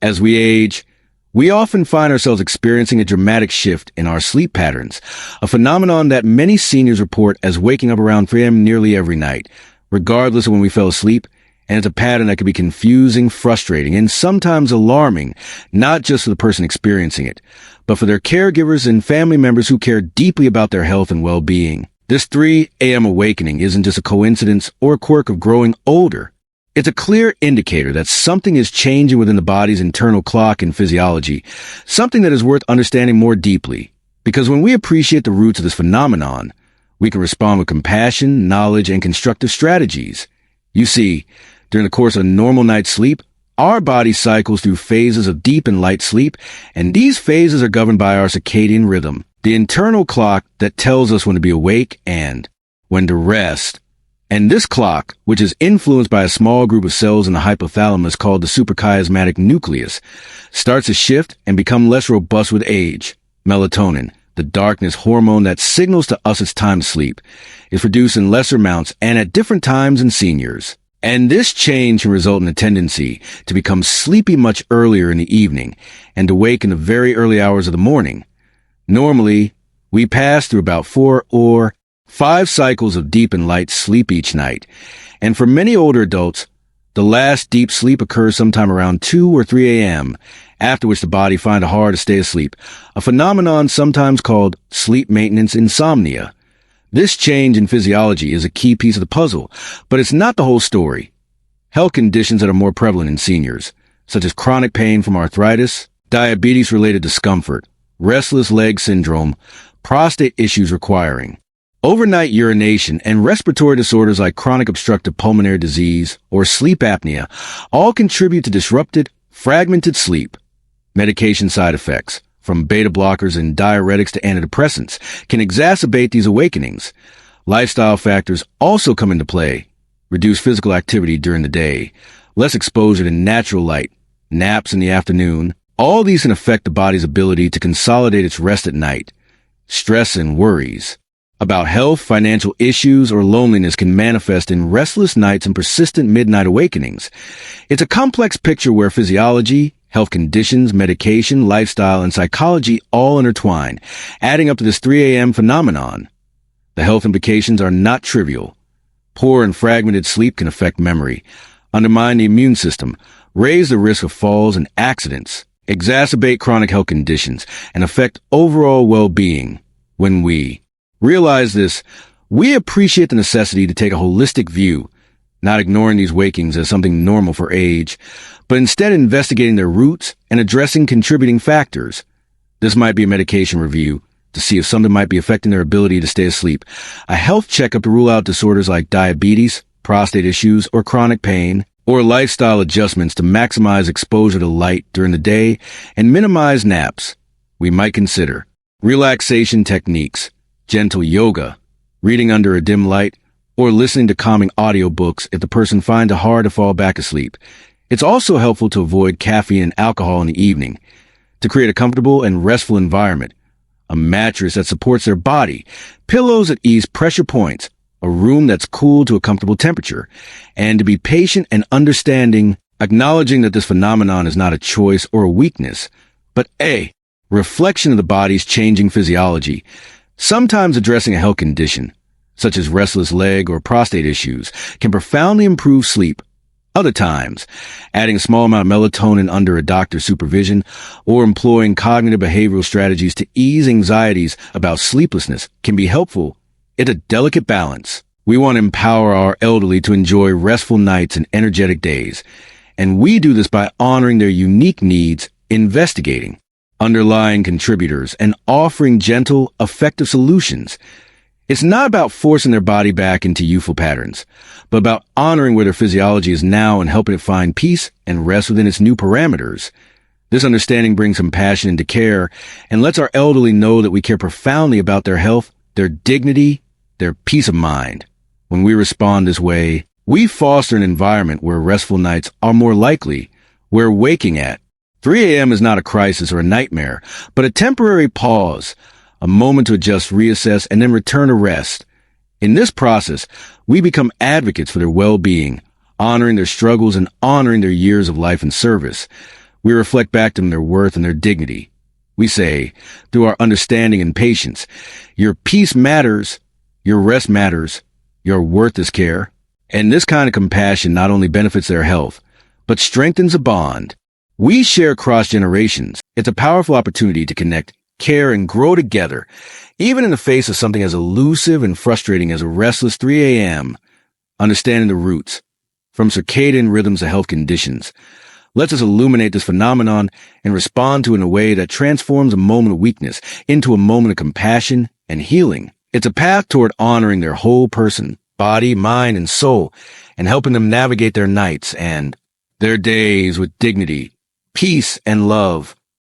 As we age, we often find ourselves experiencing a dramatic shift in our sleep patterns, a phenomenon that many seniors report as waking up around 3 a.m. nearly every night, regardless of when we fell asleep, and it's a pattern that can be confusing, frustrating, and sometimes alarming, not just for the person experiencing it, but for their caregivers and family members who care deeply about their health and well-being. This 3 a.m. awakening isn't just a coincidence or a quirk of growing older. It's a clear indicator that something is changing within the body's internal clock and physiology, something that is worth understanding more deeply. Because when we appreciate the roots of this phenomenon, we can respond with compassion, knowledge, and constructive strategies. You see, during the course of a normal night's sleep, our body cycles through phases of deep and light sleep, and these phases are governed by our circadian rhythm, the internal clock that tells us when to be awake and when to rest. And this clock, which is influenced by a small group of cells in the hypothalamus called the suprachiasmatic nucleus, starts to shift and become less robust with age. Melatonin, the darkness hormone that signals to us it's time to sleep, is produced in lesser amounts and at different times in seniors. And this change can result in a tendency to become sleepy much earlier in the evening and to wake in the very early hours of the morning. Normally, we pass through about 4 or 5 cycles of deep and light sleep each night, and for many older adults, the last deep sleep occurs sometime around 2 or 3 a.m., after which the body finds it hard to stay asleep, a phenomenon sometimes called sleep maintenance insomnia. This change in physiology is a key piece of the puzzle, but it's not the whole story. Health conditions that are more prevalent in seniors, such as chronic pain from arthritis, diabetes-related discomfort, restless leg syndrome, prostate issues requiring overnight urination, and respiratory disorders like chronic obstructive pulmonary disease or sleep apnea all contribute to disrupted, fragmented sleep. Medication side effects, from beta blockers and diuretics to antidepressants, can exacerbate these awakenings. Lifestyle factors also come into play. Reduced physical activity during the day, less exposure to natural light, naps in the afternoon. All these can affect the body's ability to consolidate its rest at night. Stress and worries about health, financial issues, or loneliness can manifest in restless nights and persistent midnight awakenings. It's a complex picture where physiology, health conditions, medication, lifestyle, and psychology all intertwine, adding up to this 3 a.m. phenomenon. The health implications are not trivial. Poor and fragmented sleep can affect memory, undermine the immune system, raise the risk of falls and accidents, exacerbate chronic health conditions, and affect overall well-being. When we realize this, we appreciate the necessity to take a holistic view, not ignoring these wakings as something normal for age, but instead investigating their roots and addressing contributing factors. This might be a medication review to see if something might be affecting their ability to stay asleep, a health checkup to rule out disorders like diabetes, prostate issues, or chronic pain, or lifestyle adjustments to maximize exposure to light during the day and minimize naps. We might consider relaxation techniques, gentle yoga, reading under a dim light, or listening to calming audiobooks if the person finds it hard to fall back asleep. It's also helpful to avoid caffeine and alcohol in the evening, to create a comfortable and restful environment, a mattress that supports their body, pillows that ease pressure points, a room that's cool to a comfortable temperature, and to be patient and understanding, acknowledging that this phenomenon is not a choice or a weakness, but a reflection of the body's changing physiology. Sometimes addressing a health condition, such as restless leg or prostate issues, can profoundly improve sleep. Other times, adding a small amount of melatonin under a doctor's supervision or employing cognitive behavioral strategies to ease anxieties about sleeplessness can be helpful. It's a delicate balance. We want to empower our elderly to enjoy restful nights and energetic days, and we do this by honoring their unique needs, investigating underlying contributors, and offering gentle, effective solutions. It's not about forcing their body back into youthful patterns, but about honoring where their physiology is now and helping it find peace and rest within its new parameters. This understanding brings compassion into care and lets our elderly know that we care profoundly about their health, their dignity, their peace of mind. When we respond this way, we foster an environment where restful nights are more likely, where waking at 3 a.m. is not a crisis or a nightmare, but a temporary pause, a moment to adjust, reassess, and then return to rest. In this process, we become advocates for their well-being, honoring their struggles and honoring their years of life and service. We reflect back to them their worth and their dignity. We say, through our understanding and patience, your peace matters, your rest matters, your worth is care. And this kind of compassion not only benefits their health, but strengthens a bond. We share across generations. It's a powerful opportunity to connect, care, and grow together, even in the face of something as elusive and frustrating as a restless 3 a.m. Understanding the roots, from circadian rhythms to health conditions, lets us illuminate this phenomenon and respond to it in a way that transforms a moment of weakness into a moment of compassion and healing. It's a path toward honoring their whole person, body, mind, and soul, and helping them navigate their nights and their days with dignity, peace, and love.